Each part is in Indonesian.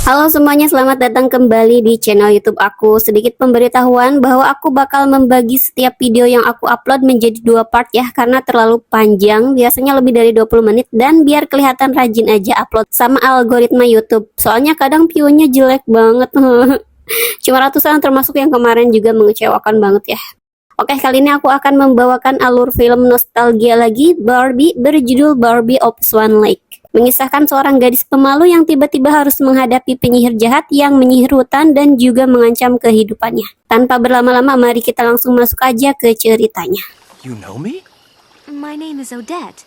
Halo semuanya, selamat datang kembali di channel YouTube aku. Sedikit pemberitahuan bahwa aku bakal membagi setiap video yang aku upload menjadi 2 part ya, karena terlalu panjang, biasanya lebih dari 20 menit, dan biar kelihatan rajin aja upload sama algoritma YouTube. Soalnya kadang view-nya jelek banget. Cuma ratusan, termasuk yang kemarin juga mengecewakan banget ya. Oke, kali ini aku akan membawakan alur film nostalgia lagi, Barbie, berjudul Barbie of Swan Lake. Mengisahkan seorang gadis pemalu yang tiba-tiba harus menghadapi penyihir jahat yang menyihir hutan dan juga mengancam kehidupannya. Tanpa berlama-lama, mari kita langsung masuk aja ke ceritanya. You know me? My name is Odette.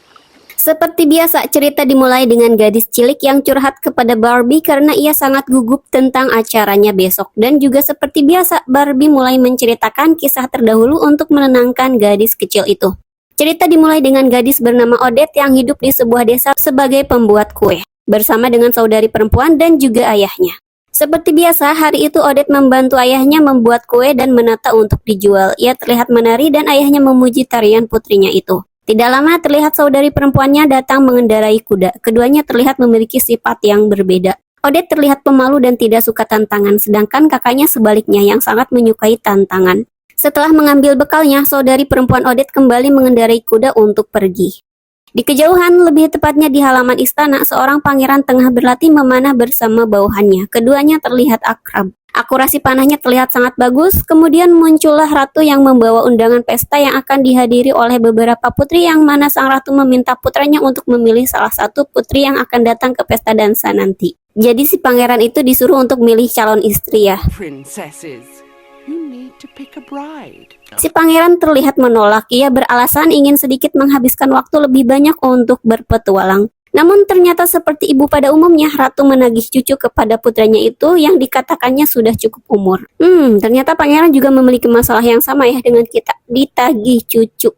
Seperti biasa, cerita dimulai dengan gadis cilik yang curhat kepada Barbie karena ia sangat gugup tentang acaranya besok. Dan juga seperti biasa, Barbie mulai menceritakan kisah terdahulu untuk menenangkan gadis kecil itu. Cerita dimulai dengan gadis bernama Odette yang hidup di sebuah desa sebagai pembuat kue, bersama dengan saudari perempuan dan juga ayahnya. Seperti biasa, hari itu Odette membantu ayahnya membuat kue dan menata untuk dijual. Ia terlihat menari dan ayahnya memuji tarian putrinya itu. Tidak lama terlihat saudari perempuannya datang mengendarai kuda. Keduanya terlihat memiliki sifat yang berbeda. Odette terlihat pemalu dan tidak suka tantangan, sedangkan kakaknya sebaliknya yang sangat menyukai tantangan. Setelah mengambil bekalnya, saudari perempuan Odette kembali mengendarai kuda untuk pergi. Di kejauhan, lebih tepatnya di halaman istana, seorang pangeran tengah berlatih memanah bersama bawahannya. Keduanya terlihat akrab. Akurasi panahnya terlihat sangat bagus, kemudian muncullah ratu yang membawa undangan pesta yang akan dihadiri oleh beberapa putri, yang mana sang ratu meminta putranya untuk memilih salah satu putri yang akan datang ke pesta dansa nanti. Jadi si pangeran itu disuruh untuk milih calon istri ya. Princesses, you need to pick a bride. Si pangeran terlihat menolak. Ia beralasan ingin sedikit menghabiskan waktu lebih banyak untuk berpetualang. Namun ternyata seperti ibu pada umumnya, ratu menagih cucu kepada putranya itu yang dikatakannya sudah cukup umur. Ternyata pangeran juga memiliki masalah yang sama ya dengan kita, ditagih cucu.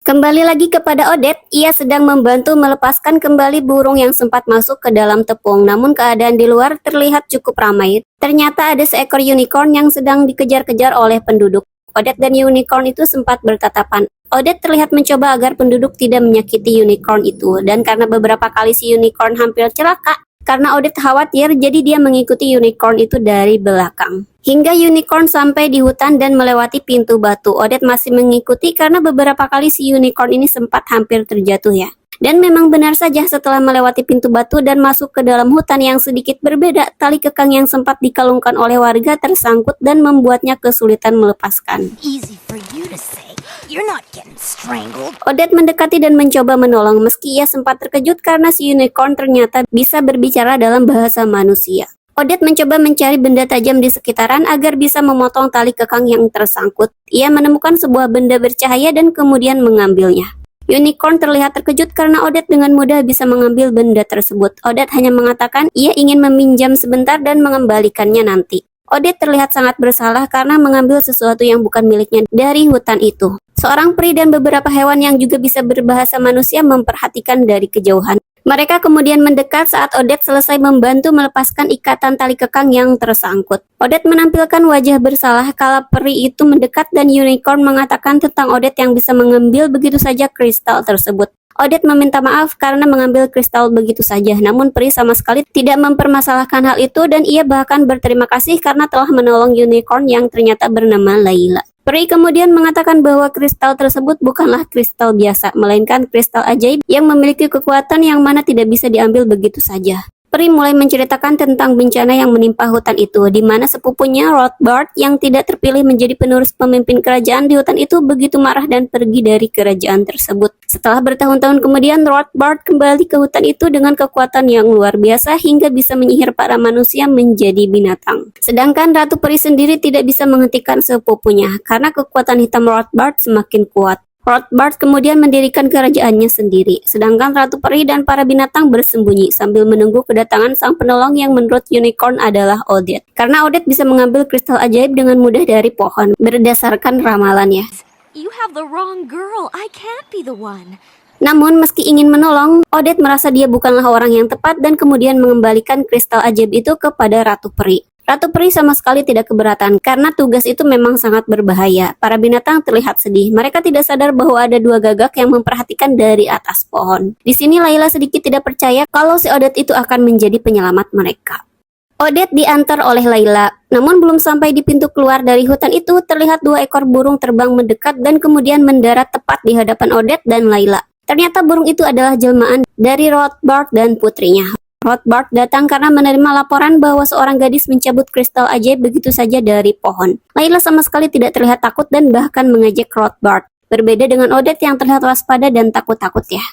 Kembali lagi kepada Odette, ia sedang membantu melepaskan kembali burung yang sempat masuk ke dalam tepung. Namun keadaan di luar terlihat cukup ramai. Ternyata ada seekor unicorn yang sedang dikejar-kejar oleh penduduk. Odette dan unicorn itu sempat bertatapan. Odette terlihat mencoba agar penduduk tidak menyakiti unicorn itu. Dan karena beberapa kali si unicorn hampir celaka, karena Odette khawatir, jadi dia mengikuti unicorn itu dari belakang. Hingga unicorn sampai di hutan dan melewati pintu batu. Odette masih mengikuti karena beberapa kali si unicorn ini sempat hampir terjatuh ya. Dan memang benar saja, setelah melewati pintu batu dan masuk ke dalam hutan yang sedikit berbeda, tali kekang yang sempat dikalungkan oleh warga tersangkut dan membuatnya kesulitan melepaskan. Easy for you to say. You're not getting strangled. Odette mendekati dan mencoba menolong, meski ia sempat terkejut karena si unicorn ternyata bisa berbicara dalam bahasa manusia. Odette mencoba mencari benda tajam di sekitaran agar bisa memotong tali kekang yang tersangkut. Ia menemukan sebuah benda bercahaya dan kemudian mengambilnya. Unicorn terlihat terkejut karena Odette dengan mudah bisa mengambil benda tersebut. Odette hanya mengatakan ia ingin meminjam sebentar dan mengembalikannya nanti. Odette terlihat sangat bersalah karena mengambil sesuatu yang bukan miliknya dari hutan itu. Seorang peri dan beberapa hewan yang juga bisa berbahasa manusia memperhatikan dari kejauhan. Mereka kemudian mendekat saat Odette selesai membantu melepaskan ikatan tali kekang yang tersangkut. Odette menampilkan wajah bersalah kala peri itu mendekat dan unicorn mengatakan tentang Odette yang bisa mengambil begitu saja kristal tersebut. Odette meminta maaf karena mengambil kristal begitu saja, namun peri sama sekali tidak mempermasalahkan hal itu dan ia bahkan berterima kasih karena telah menolong unicorn yang ternyata bernama Layla. Peri kemudian mengatakan bahwa kristal tersebut bukanlah kristal biasa, melainkan kristal ajaib yang memiliki kekuatan yang mana tidak bisa diambil begitu saja. Peri mulai menceritakan tentang bencana yang menimpa hutan itu, di mana sepupunya Rothbard yang tidak terpilih menjadi penerus pemimpin kerajaan di hutan itu begitu marah dan pergi dari kerajaan tersebut. Setelah bertahun-tahun kemudian, Rothbard kembali ke hutan itu dengan kekuatan yang luar biasa hingga bisa menyihir para manusia menjadi binatang. Sedangkan Ratu Peri sendiri tidak bisa menghentikan sepupunya karena kekuatan hitam Rothbard semakin kuat. Rothbard kemudian mendirikan kerajaannya sendiri, sedangkan Ratu Peri dan para binatang bersembunyi sambil menunggu kedatangan sang penolong yang menurut unicorn adalah Odette. Karena Odette bisa mengambil kristal ajaib dengan mudah dari pohon, berdasarkan ramalannya. You have the wrong girl. I can't be the one. Namun meski ingin menolong, Odette merasa dia bukanlah orang yang tepat dan kemudian mengembalikan kristal ajaib itu kepada Ratu Peri. Ratu Peri sama sekali tidak keberatan karena tugas itu memang sangat berbahaya. Para binatang terlihat sedih. Mereka tidak sadar bahwa ada dua gagak yang memperhatikan dari atas pohon. Di sini Layla sedikit tidak percaya kalau si Odette itu akan menjadi penyelamat mereka. Odette diantar oleh Layla. Namun belum sampai di pintu keluar dari hutan itu, terlihat dua ekor burung terbang mendekat dan kemudian mendarat tepat di hadapan Odette dan Layla. Ternyata burung itu adalah jelmaan dari Rothbard dan putrinya. Rothbard datang karena menerima laporan bahwa seorang gadis mencabut kristal ajaib begitu saja dari pohon. Layla sama sekali tidak terlihat takut dan bahkan mengejek Rothbard. Berbeda dengan Odette yang terlihat waspada dan takut-takut ya.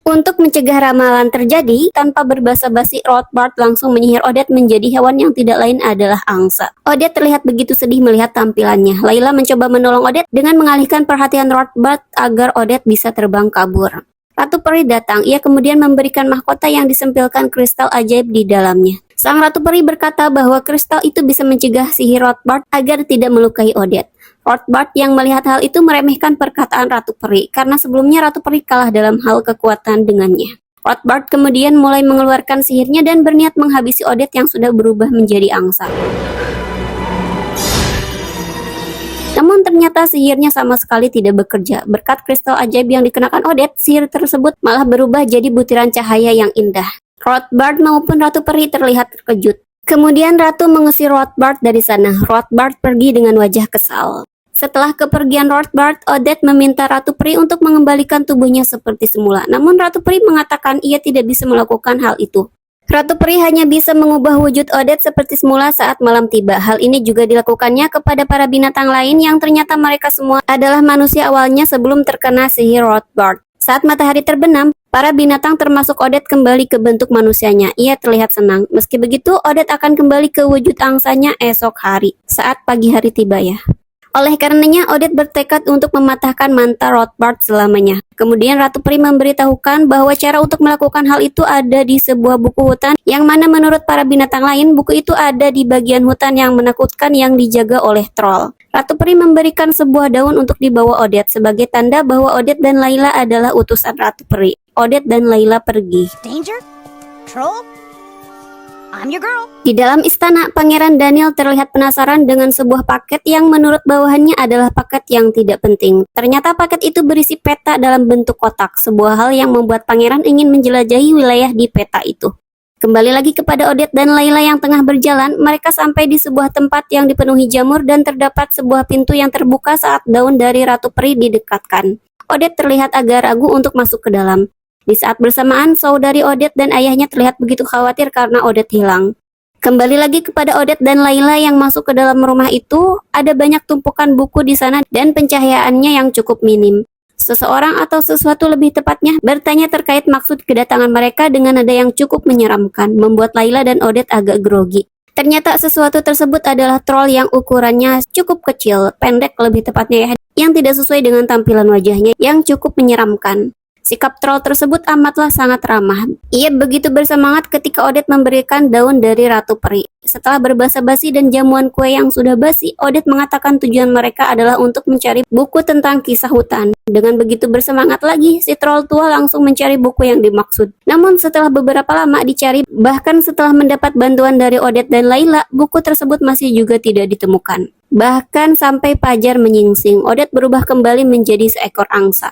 Untuk mencegah ramalan terjadi, tanpa berbasa-basi Rothbard langsung menyihir Odette menjadi hewan yang tidak lain adalah angsa. Odette terlihat begitu sedih melihat tampilannya. Layla mencoba menolong Odette dengan mengalihkan perhatian Rothbard agar Odette bisa terbang kabur. Ratu Peri datang, ia kemudian memberikan mahkota yang disempilkan kristal ajaib di dalamnya. Sang Ratu Peri berkata bahwa kristal itu bisa mencegah sihir Rothbard agar tidak melukai Odette. Rothbard yang melihat hal itu meremehkan perkataan Ratu Peri, karena sebelumnya Ratu Peri kalah dalam hal kekuatan dengannya. Rothbard kemudian mulai mengeluarkan sihirnya dan berniat menghabisi Odette yang sudah berubah menjadi angsa. Namun ternyata sihirnya sama sekali tidak bekerja. Berkat kristal ajaib yang dikenakan Odette, sihir tersebut malah berubah jadi butiran cahaya yang indah. Rothbard maupun Ratu Peri terlihat terkejut. Kemudian Ratu mengusir Rothbard dari sana. Rothbard pergi dengan wajah kesal. Setelah kepergian Rothbard, Odette meminta Ratu Peri untuk mengembalikan tubuhnya seperti semula. Namun Ratu Peri mengatakan ia tidak bisa melakukan hal itu. Ratu Peri hanya bisa mengubah wujud Odette seperti semula saat malam tiba. Hal ini juga dilakukannya kepada para binatang lain yang ternyata mereka semua adalah manusia awalnya sebelum terkena sihir Rothbard. Saat matahari terbenam, para binatang termasuk Odette kembali ke bentuk manusianya. Ia terlihat senang. Meski begitu, Odette akan kembali ke wujud angsanya esok hari, saat pagi hari tiba ya. Oleh karenanya, Odette bertekad untuk mematahkan manta Rothbard selamanya. Kemudian Ratu Peri memberitahukan bahwa cara untuk melakukan hal itu ada di sebuah buku hutan, yang mana menurut para binatang lain, buku itu ada di bagian hutan yang menakutkan yang dijaga oleh troll. Ratu Peri memberikan sebuah daun untuk dibawa Odette sebagai tanda bahwa Odette dan Layla adalah utusan Ratu Peri. Odette dan Layla pergi. Danger? Troll? I'm your girl. Di dalam istana, Pangeran Daniel terlihat penasaran dengan sebuah paket yang menurut bawahannya adalah paket yang tidak penting. Ternyata paket itu berisi peta dalam bentuk kotak, sebuah hal yang membuat Pangeran ingin menjelajahi wilayah di peta itu. Kembali lagi kepada Odette dan Layla yang tengah berjalan, mereka sampai di sebuah tempat yang dipenuhi jamur dan terdapat sebuah pintu yang terbuka saat daun dari Ratu Peri didekatkan. Odette terlihat agak ragu untuk masuk ke dalam. Di saat bersamaan, saudari Odette dan ayahnya terlihat begitu khawatir karena Odette hilang. Kembali lagi kepada Odette dan Layla yang masuk ke dalam rumah itu, ada banyak tumpukan buku di sana dan pencahayaannya yang cukup minim. Seseorang atau sesuatu lebih tepatnya bertanya terkait maksud kedatangan mereka dengan nada yang cukup menyeramkan, membuat Layla dan Odette agak grogi. Ternyata sesuatu tersebut adalah troll yang ukurannya cukup kecil, pendek lebih tepatnya ya, yang tidak sesuai dengan tampilan wajahnya yang cukup menyeramkan. Sikap troll tersebut amatlah sangat ramah. Ia begitu bersemangat ketika Odette memberikan daun dari Ratu Peri. Setelah berbasa-basi dan jamuan kue yang sudah basi, Odette mengatakan tujuan mereka adalah untuk mencari buku tentang kisah hutan. Dengan begitu bersemangat lagi, si troll tua langsung mencari buku yang dimaksud. Namun setelah beberapa lama dicari, bahkan setelah mendapat bantuan dari Odette dan Layla, buku tersebut masih juga tidak ditemukan. Bahkan sampai fajar menyingsing, Odette berubah kembali menjadi seekor angsa.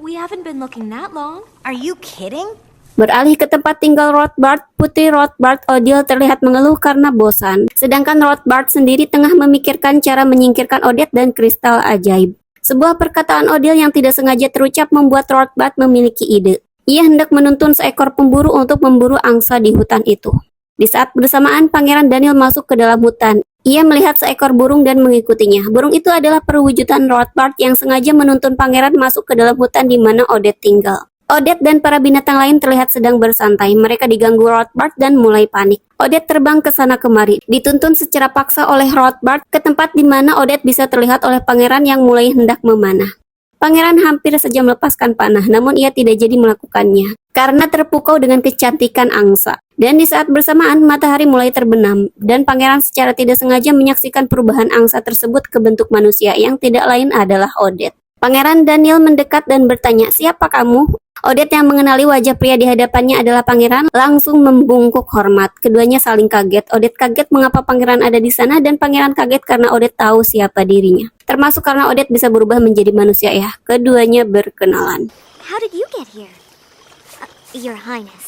We haven't been looking that long. Are you kidding? Beralih ke tempat tinggal Rothbard, putri Rothbard Odile terlihat mengeluh karena bosan. Sedangkan Rothbard sendiri tengah memikirkan cara menyingkirkan Odette dan kristal ajaib. Sebuah perkataan Odile yang tidak sengaja terucap membuat Rothbard memiliki ide. Ia hendak menuntun seekor pemburu untuk memburu angsa di hutan itu. Di saat bersamaan, Pangeran Daniel masuk ke dalam hutan. Ia melihat seekor burung dan mengikutinya. Burung itu adalah perwujudan Rothbard yang sengaja menuntun pangeran masuk ke dalam hutan di mana Odette tinggal. Odette dan para binatang lain terlihat sedang bersantai. Mereka diganggu Rothbard dan mulai panik. Odette terbang ke sana kemari, dituntun secara paksa oleh Rothbard ke tempat di mana Odette bisa terlihat oleh pangeran yang mulai hendak memanah. Pangeran hampir saja melepaskan panah, namun ia tidak jadi melakukannya karena terpukau dengan kecantikan angsa. Dan di saat bersamaan, matahari mulai terbenam, dan pangeran secara tidak sengaja menyaksikan perubahan angsa tersebut ke bentuk manusia yang tidak lain adalah Odette. Pangeran Daniel mendekat dan bertanya, "Siapa kamu?" Odette yang mengenali wajah pria di hadapannya adalah pangeran langsung membungkuk hormat. Keduanya saling kaget. Odette kaget mengapa pangeran ada di sana dan pangeran kaget karena Odette tahu siapa dirinya. Termasuk karena Odette bisa berubah menjadi manusia ya. Keduanya berkenalan. How did you get here? Your Highness.